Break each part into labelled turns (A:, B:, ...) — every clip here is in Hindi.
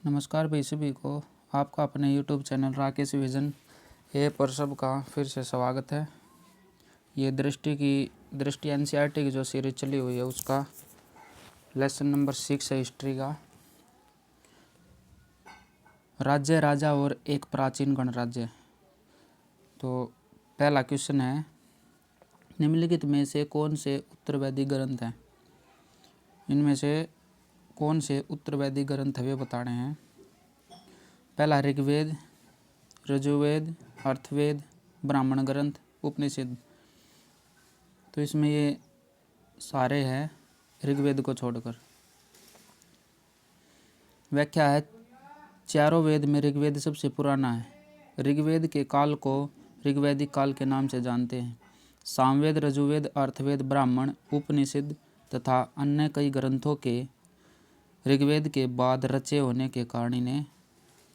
A: नमस्कार भाई सभी को। आपका अपने YouTube चैनल राकेश विजन ए पर सबका फिर से स्वागत है। ये दृष्टि एनसीईआरटी की जो सीरीज चली हुई है उसका लेसन नंबर 6 है हिस्ट्री का। राज्य, राजा और एक प्राचीन गणराज्य। तो पहला क्वेश्चन है, निम्नलिखित में से कौन से उत्तरवैदी ग्रंथ हैं? इनमें से कौन से उत्तरवैदी ग्रंथ वे बताने हैं। पहला ऋग्वेद, यजुर्वेद, अर्थवेद, ब्राह्मण ग्रंथ, उपनिषद। तो इसमें ये सारे हैं ऋग्वेद को छोड़कर। व्याख्या है, चारों वेद में ऋग्वेद सबसे पुराना है। ऋग्वेद के काल को ऋग्वैदिक काल के नाम से जानते हैं। सामवेद, यजुर्वेद, अर्थवेद, ब्राह्मण, उपनिषद तथा अन्य कई ग्रंथों के ऋग्वेद के बाद रचे होने के कारण इन्हें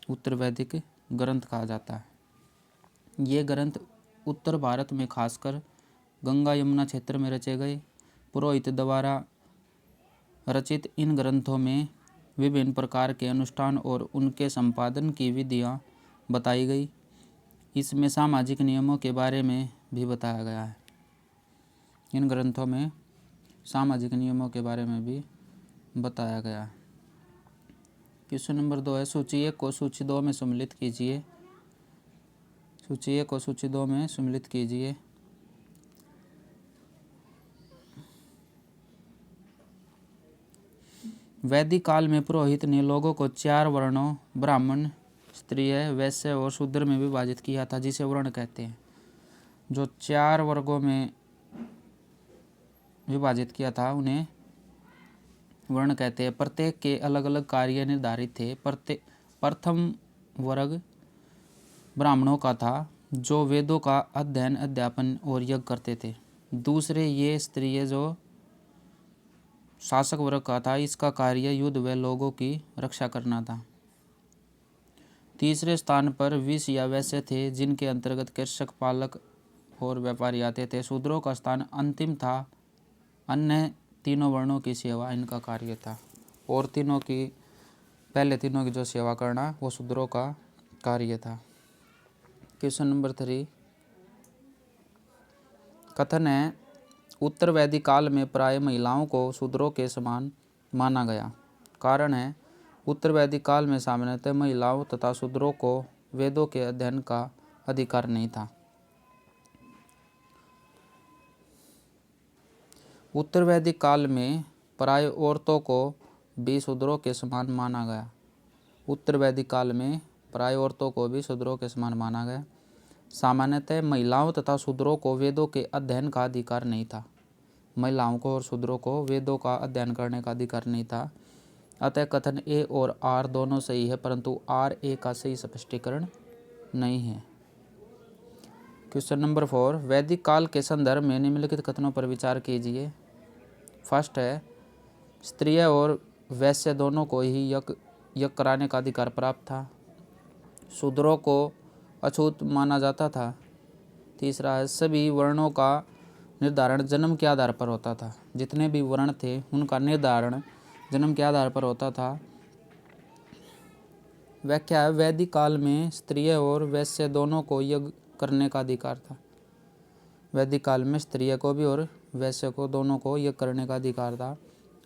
A: उत्तरवैदिक ग्रंथ कहा जाता है। ये ग्रंथ उत्तर भारत में खासकर गंगा यमुना क्षेत्र में रचे गए। पुरोहित द्वारा रचित इन ग्रंथों में विभिन्न प्रकार के अनुष्ठान और उनके संपादन की विधियाँ बताई गई। इसमें सामाजिक नियमों के बारे में भी बताया गया है। इन ग्रंथों में सामाजिक नियमों के बारे में भी बताया गया है। क्वेश्चन नंबर 2 है, सूची 1 को सूची 2 में सम्मिलित कीजिए। सूची 1 को सूची 2 में सम्मिलित कीजिए। वैदिक काल में पुरोहित ने लोगों को 4 वर्णों ब्राह्मण, क्षत्रिय, वैश्य और शूद्र में विभाजित किया था, जिसे वर्ण कहते हैं। जो 4 वर्गों में विभाजित किया था उन्हें वर्ण कहते हैं। प्रत्येक के अलग अलग कार्य निर्धारित थे। प्रथम वर्ग ब्राह्मणों का था, जो वेदों का अध्ययन, अध्यापन और यज्ञ करते थे। दूसरे ये क्षत्रिय जो शासक वर्ग का था, इसका कार्य युद्ध व लोगों की रक्षा करना था। तीसरे स्थान पर विश्य या वैश्य थे, जिनके अंतर्गत कृषक, पालक और व्यापारी आते थे। शूद्रों का स्थान अंतिम था। अन्य तीनों वर्णों की सेवा इनका कार्य था। और पहले तीनों की जो सेवा करना वो शूद्रों का कार्य था। क्वेश्चन नंबर 3, कथन है, उत्तर वैदिक काल में प्राय महिलाओं को शूद्रों के समान माना गया। कारण है, उत्तर वैदिक काल में सामान्यतः महिलाओं तथा शूद्रों को वेदों के अध्ययन का अधिकार नहीं था। उत्तर वैदिक काल में प्राय औरतों को भी शूद्रों के समान माना गया। उत्तर वैदिक काल में प्राय औरतों को भी शूद्रों के समान माना गया। सामान्यतः महिलाओं तथा शूद्रों को वेदों के अध्ययन का अधिकार नहीं था। महिलाओं को और शूद्रों को वेदों का अध्ययन करने का अधिकार नहीं था। अतः कथन ए और आर दोनों सही है, परंतु आर ए का सही स्पष्टीकरण नहीं है। क्वेश्चन नंबर 4, वैदिक काल के संदर्भ में निम्नलिखित कथनों पर विचार कीजिए। फर्स्ट है, क्षत्रिय और वैश्य दोनों को ही यज्ञ कराने का अधिकार प्राप्त था। शूद्रों को अछूत माना जाता था। तीसरा है, सभी वर्णों का निर्धारण जन्म के आधार पर होता था। जितने भी वर्ण थे उनका निर्धारण जन्म के आधार पर होता था। व्याख्या है, वैदिक काल में क्षत्रिय और वैश्य दोनों को यज्ञ करने का अधिकार था। वैदिक काल में क्षत्रिय को भी और वैश्य को दोनों को यज्ञ करने का अधिकार था।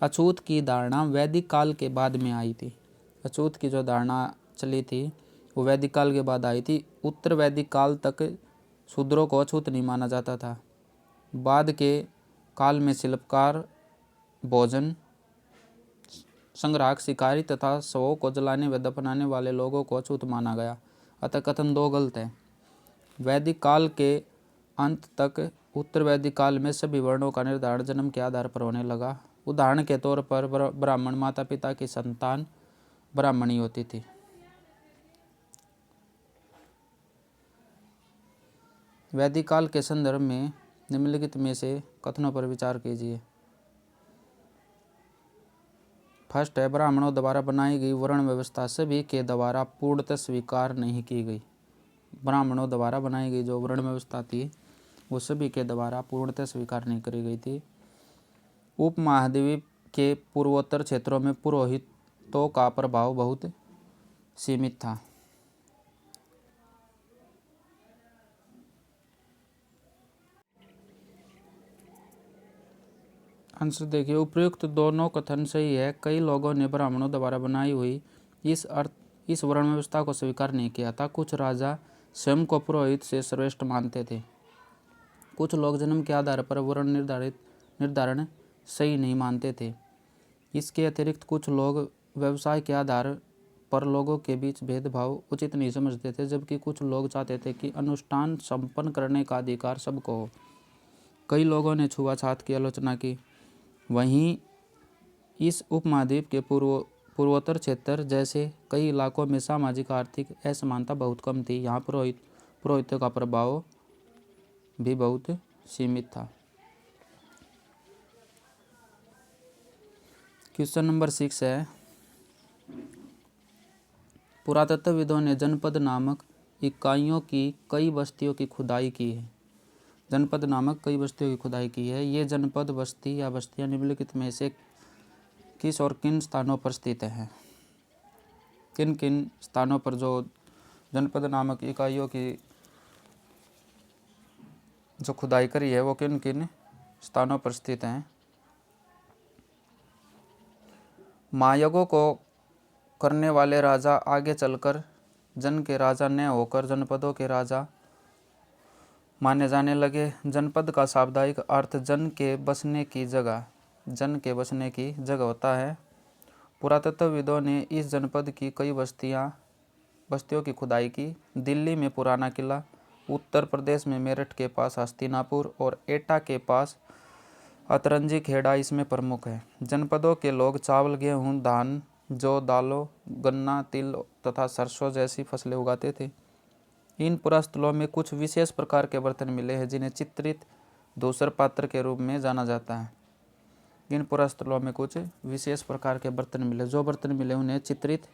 A: अछूत की धारणा वैदिक काल के बाद में आई थी। अछूत की जो धारणा चली थी वो वैदिक काल के बाद आई थी। उत्तर वैदिक काल तक शूद्रों को अछूत नहीं माना जाता था। बाद के काल में शिल्पकार, भोजन संग्राहक, शिकारी तथा शवों को जलाने व दफनाने वाले लोगों को अछूत माना गया। अतः कथन 2 गलत है। वैदिक काल के अंत तक उत्तर वैदिक काल में सभी वर्णों का निर्धारण जन्म के आधार पर होने लगा। उदाहरण के तौर पर ब्राह्मण माता पिता की संतान ब्राह्मणी होती थी। वैदिक काल के संदर्भ में निम्नलिखित में से कथनों पर विचार कीजिए। फर्स्ट है, ब्राह्मणों द्वारा बनाई गई वर्ण व्यवस्था सभी के द्वारा पूर्णतः स्वीकार नहीं की गई। ब्राह्मणों द्वारा बनाई गई जो वर्ण व्यवस्था थी वो सभी के द्वारा पूर्णतः स्वीकार नहीं करी गई थी। उपमहाद्वीप के पूर्वोत्तर क्षेत्रों में पुरोहितों का प्रभाव बहुत सीमित था। आंसर देखिए, उपयुक्त दोनों कथन सही है। कई लोगों ने ब्राह्मणों द्वारा बनाई हुई इस वर्ण व्यवस्था को स्वीकार नहीं किया था। कुछ राजा स्वयं को पुरोहित से श्रेष्ठ मानते थे। कुछ लोग जन्म के आधार पर वर्ण निर्धारण सही नहीं मानते थे। इसके अतिरिक्त कुछ लोग व्यवसाय के आधार पर लोगों के बीच भेदभाव उचित नहीं समझते थे, जबकि कुछ लोग चाहते थे कि अनुष्ठान संपन्न करने का अधिकार सबको हो। कई लोगों ने छुआछूत की आलोचना की। वहीं इस उपमहाद्वीप के पूर्वोत्तर क्षेत्र जैसे कई इलाकों में सामाजिक आर्थिक असमानता बहुत कम थी। यहाँ पुरोहितों का प्रभाव भी बहुत सीमित था। क्वेश्चन नंबर 6 है, पुरातत्वविदों ने जनपद नामक इकाइयों की कई बस्तियों की खुदाई की है। जनपद नामक कई बस्तियों की खुदाई की है। ये जनपद बस्ती या बस्तियां निम्नलिखित में से किस और किन स्थानों पर स्थित हैं? किन किन स्थानों पर जो जनपद नामक इकाइयों की जो खुदाई करी है वो किन किन स्थानों पर स्थित हैं? महायज्ञों को करने वाले राजा आगे चलकर जन के राजा न होकर जनपदों के राजा माने जाने लगे। जनपद का शाब्दिक अर्थ जन के बसने की जगह होता है। पुरातत्वविदों ने इस जनपद की कई बस्तियों की खुदाई की। दिल्ली में पुराना किला, उत्तर प्रदेश में मेरठ के पास हस्तिनापुर और एटा के पास अतरंजी खेड़ा इसमें प्रमुख है। जनपदों के लोग चावल, गेहूं, धान, जौ, दालों, गन्ना, तिल तथा सरसों जैसी फसलें उगाते थे। इन पुरास्थलों में कुछ विशेष प्रकार के बर्तन मिले हैं जिन्हें चित्रित धूसर पात्र के रूप में जाना जाता है। इन पुरास्थलों में कुछ विशेष प्रकार के बर्तन मिले, जो बर्तन मिले उन्हें चित्रित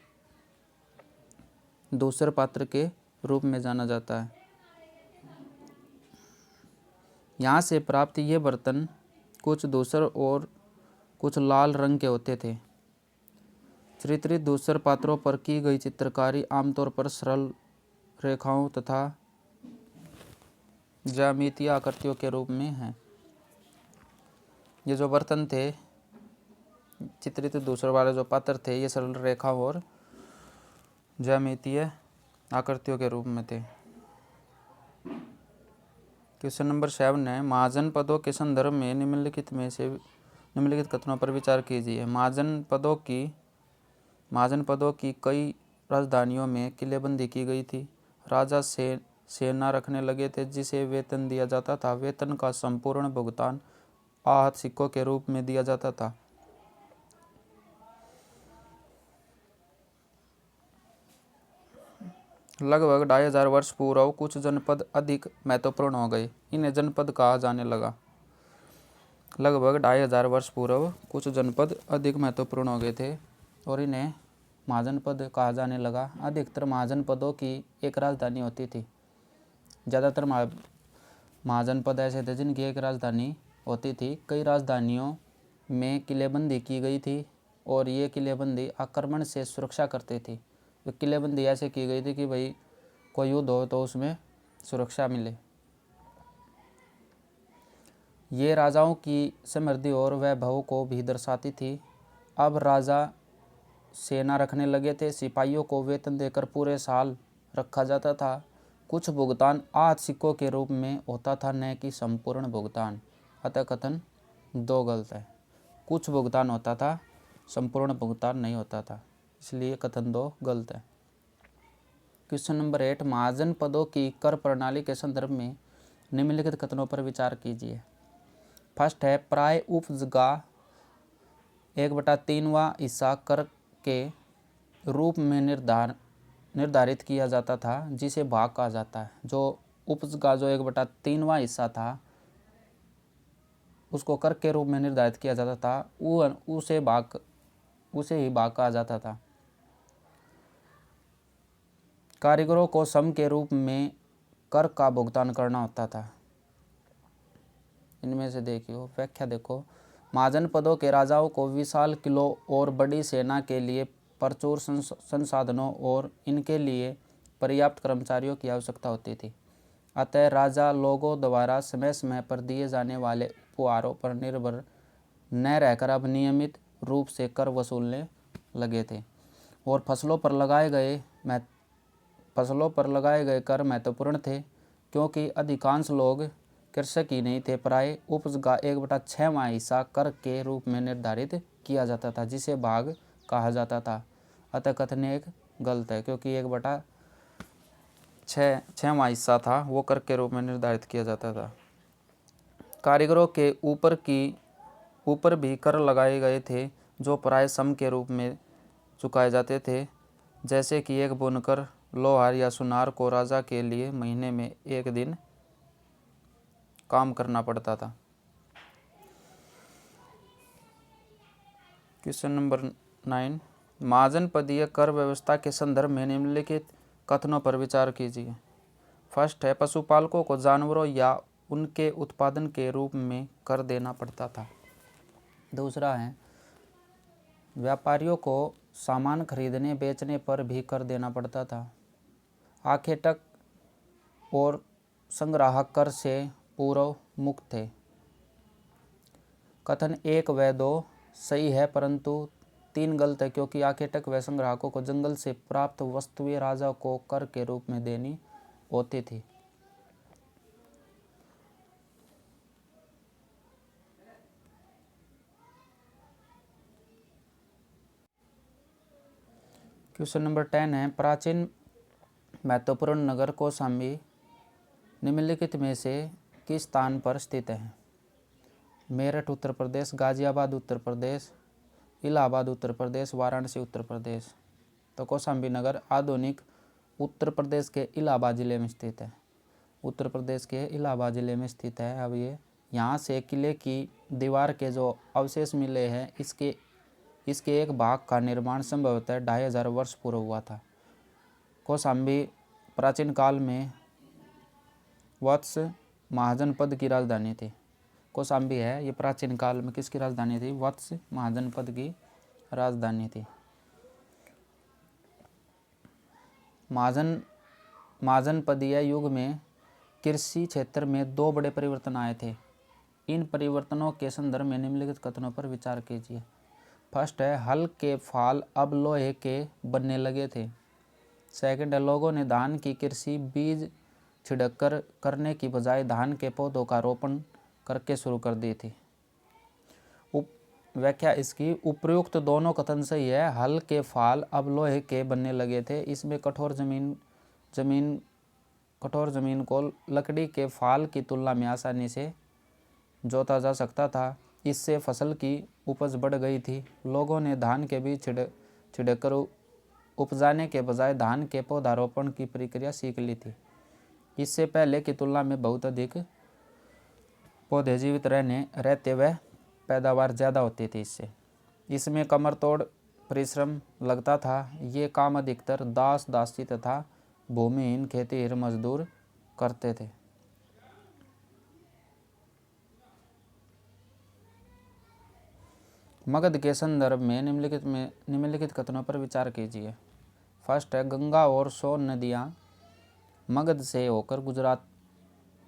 A: धूसर पात्र के रूप में जाना जाता है। यहाँ से प्राप्त ये बर्तन कुछ धूसर और कुछ लाल रंग के होते थे। चित्रित धूसर पात्रों पर की गई चित्रकारी आमतौर पर सरल रेखाओं तथा ज्यामितीय आकृतियों के रूप में है। ये जो बर्तन थे, चित्रित धूसर वाले जो पात्र थे, ये सरल रेखाओं और ज्यामितीय आकृतियों के रूप में थे। क्वेश्चन नंबर 7 है, महाजनपदों के संदर्भ में निम्नलिखित कथनों पर विचार कीजिए। महाजनपदों की कई राजधानियों में किलेबंदी की गई थी। राजा सेना रखने लगे थे जिसे वेतन दिया जाता था। वेतन का संपूर्ण भुगतान आहत सिक्कों के रूप में दिया जाता था। लगभग 2500 वर्ष पूर्व कुछ जनपद अधिक महत्वपूर्ण हो गए। इन्हें जनपद कहा जाने लगा। लगभग 2500 वर्ष पूर्व कुछ जनपद अधिक महत्वपूर्ण हो गए थे और इन्हें महाजनपद कहा जाने लगा। अधिकतर महाजनपदों की एक राजधानी होती थी। ज़्यादातर महाजनपद ऐसे थे जिनकी एक राजधानी होती थी। कई राजधानियों में किलेबंदी की गई थी और ये किलेबंदी आक्रमण से सुरक्षा करती थी। तो किलेबंदी ऐसे की गई थी कि भाई कोई युद्ध हो तो उसमें सुरक्षा मिले। ये राजाओं की समृद्धि और वैभव को भी दर्शाती थी। अब राजा सेना रखने लगे थे। सिपाहियों को वेतन देकर पूरे साल रखा जाता था। कुछ भुगतान आहत सिक्कों के रूप में होता था, न कि संपूर्ण भुगतान। अतः कथन 2 गलत है। कुछ भुगतान होता था, संपूर्ण भुगतान नहीं होता था, इसलिए कथन 2 गलत है। क्वेश्चन नंबर 8, महाजनपदों की कर प्रणाली के संदर्भ में निम्नलिखित कथनों पर विचार कीजिए। फर्स्ट है, प्राय उपजगा 1/3वां हिस्सा कर के रूप में निर्धारित किया जाता था, जिसे भाग कहा जाता है। जो उपज का जो 1/3वां हिस्सा था उसको कर के रूप में निर्धारित किया जाता था, उसे ही भाग कहा जाता था। कारीगरों को सम के रूप में कर का भुगतान करना होता था। इनमें से देखियो व्याख्या देखो। महाजनपदों के राजाओं को विशाल किलों और बड़ी सेना के लिए प्रचुर संसाधनों और इनके लिए पर्याप्त कर्मचारियों की आवश्यकता होती थी। अतः राजा लोगों द्वारा समय समय पर दिए जाने वाले उपहारों पर निर्भर न रहकर अब नियमित रूप से कर वसूलने लगे थे और फसलों पर लगाए गए कर महत्वपूर्ण थे, क्योंकि अधिकांश लोग कृषक ही नहीं थे। प्राय उपज का 1/6 हिस्सा कर के रूप में निर्धारित किया जाता था, जिसे भाग कहा जाता था। अतः कथन एक गलत है, क्योंकि 1/6 हिस्सा था वो कर के रूप में निर्धारित किया जाता था। कारीगरों के ऊपर भी कर लगाए गए थे, जो प्राय सम के रूप में चुकाए जाते थे। जैसे कि एक बुनकर लोहार या सुनार को राजा के लिए महीने में 1 दिन काम करना पड़ता था। क्वेश्चन नंबर 9, महाजनपदीय कर व्यवस्था के संदर्भ में निम्नलिखित कथनों पर विचार कीजिए। फर्स्ट है, पशुपालकों को जानवरों या उनके उत्पादन के रूप में कर देना पड़ता था। दूसरा है, व्यापारियों को सामान खरीदने बेचने पर भी कर देना पड़ता था। आखेटक और संग्राहक कर से पूर्व मुक्त थे। कथन 1 व 2 सही है, परंतु 3 गलत है, क्योंकि आखेटक व संग्राहकों को जंगल से प्राप्त वस्तुएं राजा को कर के रूप में देनी होती थी। क्वेश्चन नंबर 10 है, प्राचीन महत्वपूर्ण नगर कौशाम्बी निम्नलिखित में से किस स्थान पर स्थित है? मेरठ उत्तर प्रदेश, गाजियाबाद उत्तर प्रदेश, इलाहाबाद उत्तर प्रदेश, वाराणसी उत्तर प्रदेश। तो कौशाम्बी नगर आधुनिक उत्तर प्रदेश के इलाहाबाद जिले में स्थित है। उत्तर प्रदेश के इलाहाबाद जिले में स्थित है। अब ये यहाँ से किले की दीवार के जो अवशेष मिले हैं, इसके एक भाग का निर्माण संभवतः 2500 वर्ष पूर्व हुआ था। कौशाम्बी प्राचीन काल में वत्स महाजनपद की राजधानी थी। कौशाम्बी है ये प्राचीन काल में किसकी राजधानी थी? वत्स महाजनपद की राजधानी थी। महाजनपदीय युग में कृषि क्षेत्र में 2 बड़े परिवर्तन आए थे। इन परिवर्तनों के संदर्भ में निम्नलिखित कथनों पर विचार कीजिए। फर्स्ट है, हल के फाल अब लोहे के बनने लगे थे। सेकंड है, लोगों ने धान की कृषि बीज छिड़ककर करने की बजाय धान के पौधों का रोपण करके शुरू कर दी थी। व्याख्या इसकी, उपर्युक्त दोनों कथन सही है। हल के फाल अब लोहे के बनने लगे थे। इसमें कठोर जमीन को लकड़ी के फाल की तुलना में आसानी से जोता जा सकता था। इससे फसल की उपज बढ़ गई थी। लोगों ने धान के बीज छिड़ककर उपजाने के बजाय धान के पौधारोपण की प्रक्रिया सीख ली थी। इससे पहले की तुलना में बहुत अधिक पौधे जीवित रहते व पैदावार ज़्यादा होती थी। इसमें कमर तोड़ परिश्रम लगता था। ये काम अधिकतर दास दासी तथा भूमिहीन खेतीहर मजदूर करते थे। मगध के संदर्भ में निम्नलिखित कथनों पर विचार कीजिए। फर्स्ट है, गंगा और सोन नदियाँ मगध से होकर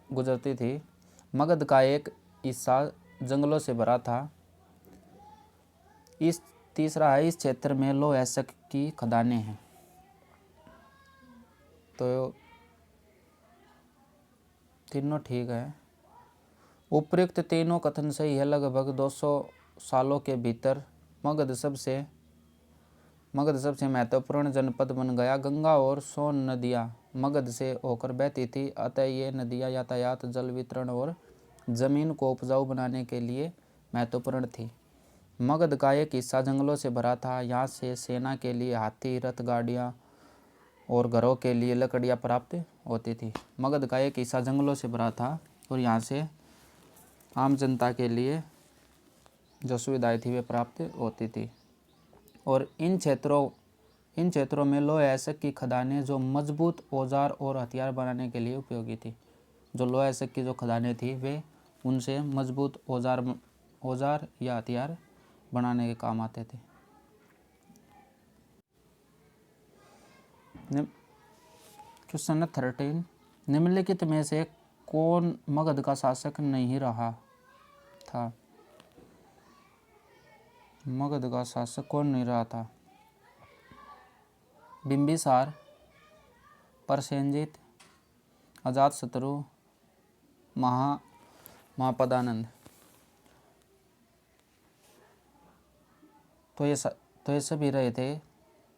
A: गुजरती थी। मगध का एक हिस्सा जंगलों से भरा था। तीसरा है, इस क्षेत्र में लौह अयस्क की खदानें हैं। तो तीनों ठीक है। उपयुक्त तीनों कथन सही है। लगभग 200 सालों के भीतर मगध सबसे महत्वपूर्ण जनपद बन गया। गंगा और सोन नदियाँ मगध से होकर बहती थी, अतः ये नदियाँ यातायात, जल वितरण और जमीन को उपजाऊ बनाने के लिए महत्वपूर्ण थी। मगध का एक हिस्सा जंगलों से भरा था। यहाँ से सेना के लिए हाथी, रथ, गाड़ियाँ और घरों के लिए लकड़ियाँ प्राप्त होती थी। मगध का एक हिस्सा जंगलों से भरा था और यहाँ से आम जनता के लिए जो सुविधाएं थी वे प्राप्त होती थी। और इन क्षेत्रों में लौह अयस्क की खदानें जो मजबूत औजार और हथियार बनाने के लिए उपयोगी थी। जो लौह अयस्क की जो खदानें थी वे उनसे मजबूत औजार या हथियार बनाने के काम आते थे। क्वेश्चन 13, निम्नलिखित में से कौन मगध का शासक नहीं रहा था? मगध का शासक कौन नहीं रहा था? बिंबिसार, प्रसेनजित, अजातशत्रु, महापदानंद। तो ये सभी रहे थे,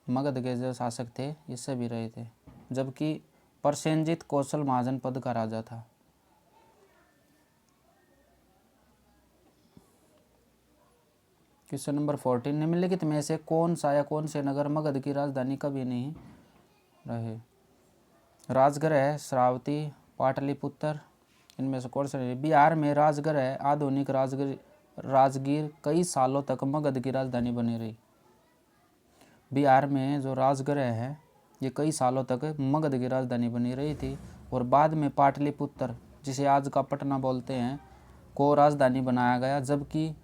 A: मगध के जो शासक थे ये सभी रहे थे, जबकि प्रसेनजित कौशल महाजनपद का राजा था। क्वेश्चन नंबर 14, निम्नलिखित में से कौन सा या कौन से नगर मगध की राजधानी कभी नहीं रहे? राजगृह, श्रावती, पाटलिपुत्र, इनमें से कौन से नहीं? बिहार में राजगृह, आधुनिक राजगीर कई सालों तक मगध की राजधानी बनी रही। बिहार में जो राजगृह है ये कई सालों तक मगध की राजधानी बनी रही थी, और बाद में पाटलिपुत्र, जिसे आज का पटना बोलते हैं, को राजधानी बनाया गया, जबकि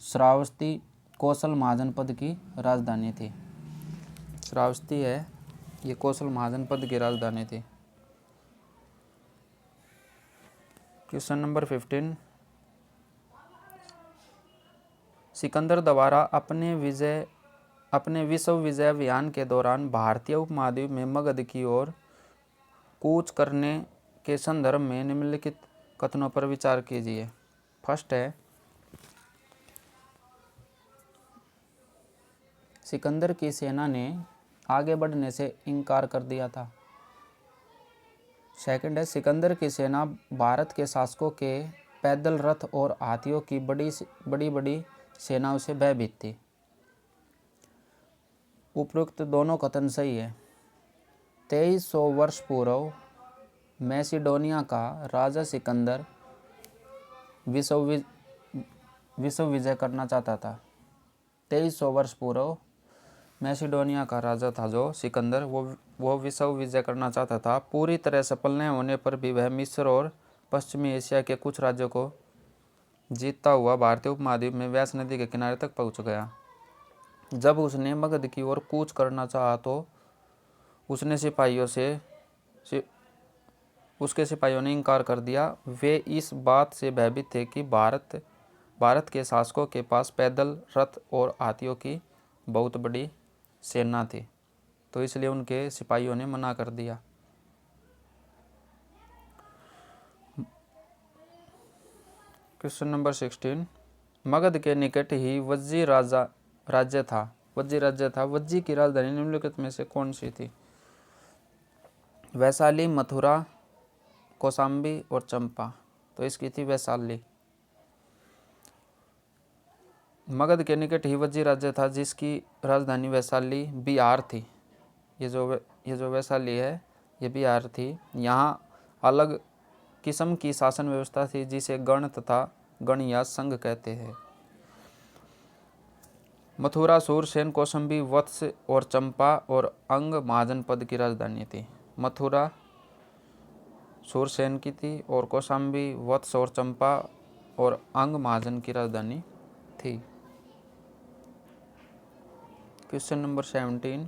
A: श्रावस्ती कौशल महाजनपद की राजधानी थी। श्रावस्ती है ये कौशल महाजनपद की राजधानी थी। क्वेश्चन नंबर 15, सिकंदर द्वारा अपने विश्व विजय अभियान के दौरान भारतीय उपमहाद्वीप में मगध की ओर कूच करने के संदर्भ में निम्नलिखित कथनों पर विचार कीजिए। फर्स्ट है, सिकंदर की सेना ने आगे बढ़ने से इनकार कर दिया था। सेकंड है, सिकंदर की सेना भारत के शासकों के पैदल रथ और हाथियों की बड़ी सेनाओं से भयभीत थी। उपरोक्त दोनों कथन सही है। 2300 वर्ष पूर्व मैसिडोनिया का राजा सिकंदर विश्व विजय करना चाहता था। 2300 वर्ष पूर्व मैसिडोनिया का राजा था जो सिकंदर, वो विश्व विजय करना चाहता था। पूरी तरह सफल न होने पर भी वह मिस्र और पश्चिमी एशिया के कुछ राज्यों को जीतता हुआ भारतीय उपमहाद्वीप में व्यास नदी के किनारे तक पहुंच गया। जब उसने मगध की ओर कूच करना चाहा तो उसके सिपाहियों ने इनकार कर दिया। वे इस बात से भयभीत थे कि भारत के शासकों के पास पैदल रथ और हाथियों की बहुत बड़ी सेना थी, तो इसलिए उनके सिपाहियों ने मना कर दिया। क्वेश्चन नंबर 16, मगध के निकट ही वज्जी राज्य था। वज्जी की राजधानी निम्नलिखित में से कौन सी थी? वैशाली, मथुरा, कौशाम्बी और चंपा। तो इसकी थी वैशाली। मगध के निकट ही वज्जी राज्य था जिसकी राजधानी वैशाली बिहार थी। ये जो वैशाली है ये बिहार थी। यहाँ अलग किस्म की शासन व्यवस्था थी जिसे गण तथा गण या संघ कहते हैं। मथुरा सूरसेन, कौशाम्बी, वत्स और चंपा और अंग महाजनपद की राजधानी थी। मथुरा सूरसेन की थी और कौशाम्बी, वत्स और चंपा और अंग महाजन की राजधानी थी। क्वेश्चन नंबर 17,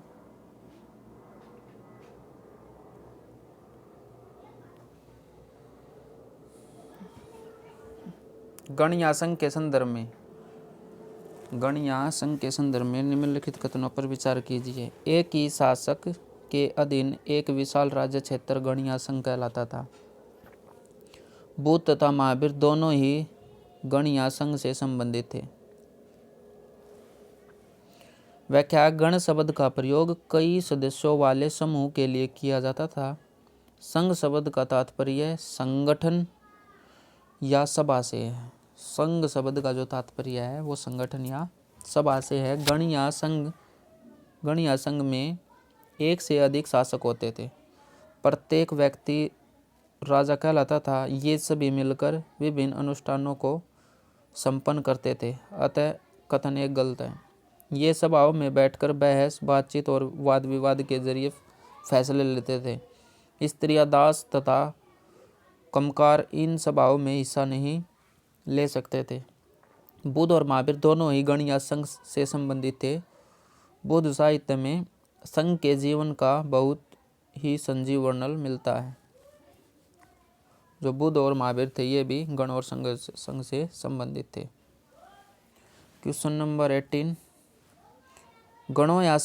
A: गण या संघ के संदर्भ में निम्नलिखित कथनों पर विचार कीजिए। एक ही शासक के अधीन एक विशाल राज्य क्षेत्र गण या संघ कहलाता था। बुद्ध तथा महावीर दोनों ही गण या संघ से संबंधित थे। व्याख्या, गण शब्द का प्रयोग कई सदस्यों वाले समूह के लिए किया जाता था। संघ शब्द का तात्पर्य संगठन या सभा से है। संघ शब्द का जो तात्पर्य है वो संगठन या सभा से है। गण या संघ में एक से अधिक शासक होते थे। प्रत्येक व्यक्ति राजा कहलाता था। ये सभी मिलकर विभिन्न अनुष्ठानों को संपन्न करते थे। अतः कथन एक गलत है। ये सभाओं में बैठकर बहस, बातचीत और वाद विवाद के जरिए फैसले लेते थे। स्त्रियां, दास तथा कमकार इन सभाओं में हिस्सा नहीं ले सकते थे। बुद्ध और महावीर दोनों ही गण या संघ से संबंधित थे। बौद्ध साहित्य में संघ के जीवन का बहुत ही संजीव वर्णन मिलता है। जो बुद्ध और महावीर थे ये भी गण और संघ से संबंधित थे। क्वेश्चन नंबर 18, गणों या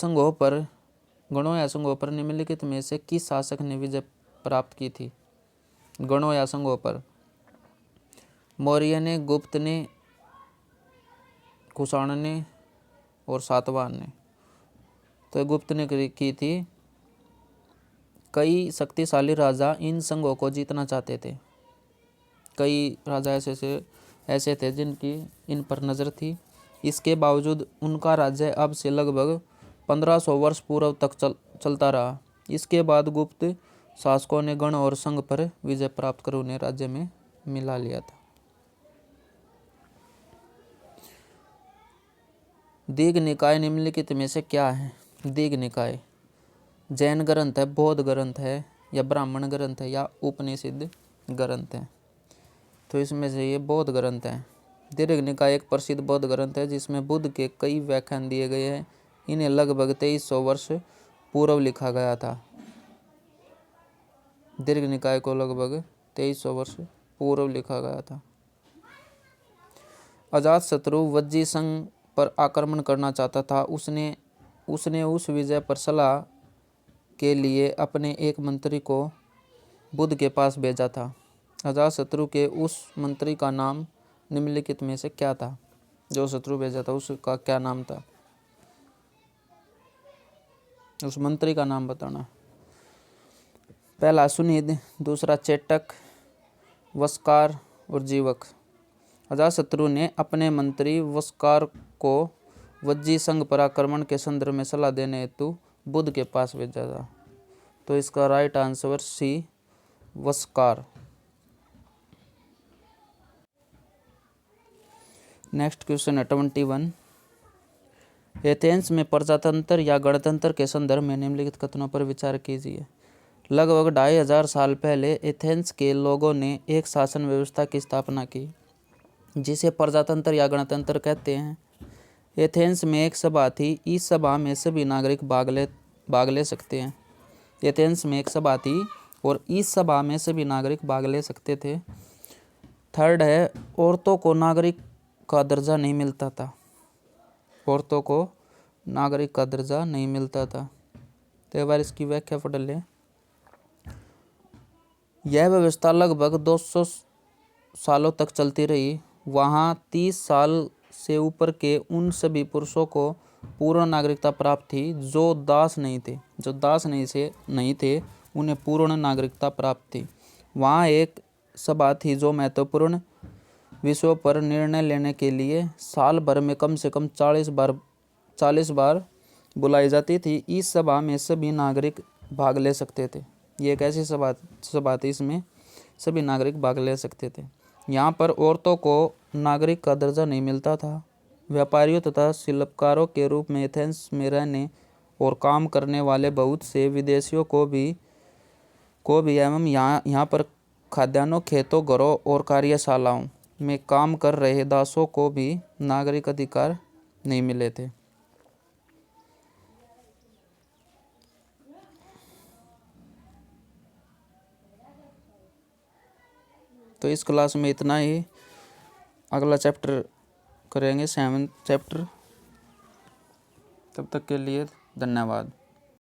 A: संघों पर निम्नलिखित में से किस शासक ने विजय प्राप्त की थी? गणों या संघों पर मौर्य ने, गुप्त ने, कुषाण ने और सातवाहन ने। तो गुप्त ने की थी। कई शक्तिशाली राजा इन संघों को जीतना चाहते थे। कई राजा ऐसे थे जिनकी इन पर नज़र थी। इसके बावजूद उनका राज्य अब से लगभग 1500 वर्ष पूर्व तक चलता रहा। इसके बाद गुप्त शासकों ने गण और संघ पर विजय प्राप्त कर उन्हें राज्य में मिला लिया था। दीघ निकाय निम्नलिखित में से क्या है? दीघ निकाय जैन ग्रंथ है, बौद्ध ग्रंथ है, या ब्राह्मण ग्रंथ है, या उपनिषद ग्रंथ है? तो इसमें से ये बौद्ध ग्रंथ है। दीर्घ निकाय एक प्रसिद्ध बौद्ध ग्रंथ है जिसमें बुद्ध के कई व्याख्यान दिए गए हैं। इन्हें लगभग 2300 वर्ष पूर्व लिखा गया था। दीर्घ निकाय को लगभग 2300 वर्ष पूर्व लिखा गया था। अजातशत्रु वज्जी संघ पर आक्रमण करना चाहता था। उसने उस विजय पर सलाह के लिए अपने एक मंत्री को बुद्ध के पास भेजा था। अजातशत्रु के उस मंत्री का नाम निम्नलिखित में से क्या था? जो शत्रु भेजा था उसका क्या नाम था? उस मंत्री का नाम बताना। पहला सुनिध, दूसरा चेटक, वस्कार और जीवक। अजातशत्रु ने अपने मंत्री वस्कार को वज्जी संघ पर आक्रमण के संदर्भ में सलाह देने हेतु बुद्ध के पास भेजा था। तो इसका राइट आंसर सी, वस्कार। नेक्स्ट क्वेश्चन है 21, एथेंस में प्रजातंत्र या गणतंत्र के संदर्भ में निम्नलिखित कथनों पर विचार कीजिए। लगभग 2500 साल पहले एथेंस के लोगों ने एक शासन व्यवस्था की स्थापना की जिसे प्रजातंत्र या गणतंत्र कहते हैं। एथेंस में एक सभा थी। इस सभा में सभी नागरिक भाग ले सकते हैं। एथेंस में एक सभा थी और इस सभा में सभी नागरिक भाग ले सकते थे। थर्ड है, औरतों को नागरिक का दर्जा नहीं मिलता था। औरतों को नागरिक का दर्जा नहीं मिलता था। तो एक बार इसकी व्याख्या पढ़ लें। यह व्यवस्था लगभग 200 सालों तक चलती रही। वहाँ 30 साल से ऊपर के उन सभी पुरुषों को पूर्ण नागरिकता प्राप्त थी जो दास नहीं थे उन्हें पूर्ण नागरिकता प्राप्त थी। वहाँ एक सभा थी जो महत्वपूर्ण विषयों पर निर्णय लेने के लिए साल भर में कम से कम 40 बार बुलाई जाती थी। इस सभा में सभी नागरिक भाग ले सकते थे। ये एक ऐसी सभा थी, इसमें सभी नागरिक भाग ले सकते थे। यहाँ पर औरतों को नागरिक का दर्जा नहीं मिलता था। व्यापारियों तथा शिल्पकारों के रूप में एथेंस में रहने और काम करने वाले बहुत से विदेशियों को भी एवं यहाँ पर खाद्यान्नों, खेतों, घरों और कार्यशालाओं में काम कर रहे दासों को भी नागरिक अधिकार नहीं मिले थे। तो इस क्लास में इतना ही। अगला चैप्टर करेंगे 7th चैप्टर। तब तक के लिए धन्यवाद।